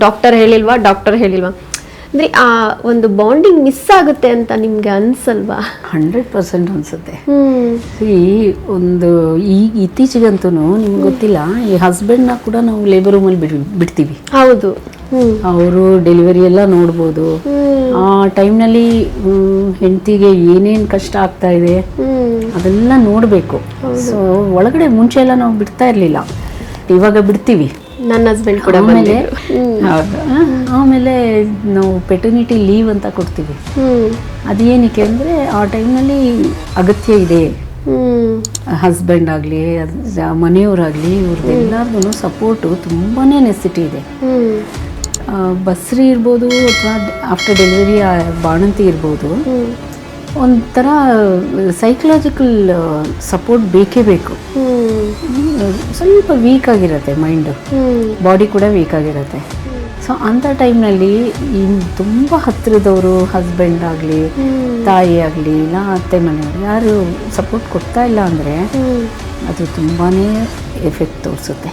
Doctor ಹೇಳಿಲ್ವಾ ಅಂದ್ರೆ ಆ ಒಂದು ಬಾಂಡಿಂಗ್ ಮಿಸ್ ಆಗುತ್ತೆ ಅಂತ ನಿಮ್ಗೆ ಅನ್ಸಲ್ವಾ? 100% ಅನ್ಸುತ್ತೆ. ಈ ಒಂದು ಇತ್ತೀಚೆಗಂತೂ ನಿಮ್ಗೆ ಗೊತ್ತಿಲ್ಲ, ಈ ಹಸ್ಬೆಂಡ್ನ ಕೂಡ ನಾವು ಲೇಬರ್ ರೂಮಲ್ಲಿ ಬಿಡ್ತೀವಿ. ಹೌದು. ಅವರು ಡೆಲಿವರಿ ಎಲ್ಲ ನೋಡ್ಬೋದು. ಆ ಟೈಮ್ನಲ್ಲಿ ಹೆಂಡತಿಗೆ ಏನೇನು ಕಷ್ಟ ಆಗ್ತಾ ಇದೆ ಅದೆಲ್ಲ ನೋಡಬೇಕು. ಸೊ ಒಳಗಡೆ ಮುಂಚೆ ಎಲ್ಲ ನಾವು ಬಿಡ್ತಾ ಇರಲಿಲ್ಲ, ಇವಾಗ ಬಿಡ್ತೀವಿ. ನನ್ನ ಹಸ್ಬೆಂಡ್ ಕೂಡ ಆಮೇಲೆ ನಾವು ಪೆಟರ್ನಿಟಿ ಲೀವ್ ಅಂತ ಕೊಡ್ತೀವಿ. ಅದೇನಕ್ಕೆ ಅಂದರೆ ಆ ಟೈಮ್ನಲ್ಲಿ ಅಗತ್ಯ ಇದೆ. ಹಸ್ಬೆಂಡ್ ಆಗಲಿ ಮನೆಯವರಾಗಲಿ ಇವ್ರದ್ದೆಲ್ಲರಿಗೂ ಸಪೋರ್ಟು ತುಂಬಾ ನೆಸಿಟಿ ಇದೆ. ಬಸ್ರಿ ಇರ್ಬೋದು ಅಥವಾ ಆಫ್ಟರ್ ಡೆಲಿವರಿ ಬಾಣಂತಿ ಇರ್ಬೋದು, ಒಂಥರ ಸೈಕಲಾಜಿಕಲ್ ಸಪೋರ್ಟ್ ಬೇಕೇ ಬೇಕು. ಸ್ವಲ್ಪ ವೀಕ್ ಆಗಿರುತ್ತೆ ಮೈಂಡು, ಬಾಡಿ ಕೂಡ ವೀಕ್ ಆಗಿರುತ್ತೆ. ಸೊ ಅಂಥ ಟೈಮ್ನಲ್ಲಿ ತುಂಬ ಹತ್ತಿರದವರು ಹಸ್ಬೆಂಡ್ ಆಗಲಿ ತಾಯಿ ಆಗಲಿ ಇಲ್ಲ ಅತ್ತೆ ಮನೆಯವರು ಯಾರು ಸಪೋರ್ಟ್ ಕೊಡ್ತಾ ಇಲ್ಲ ಅಂದರೆ ಅದು ತುಂಬಾ ಎಫೆಕ್ಟ್ ತೋರಿಸುತ್ತೆ.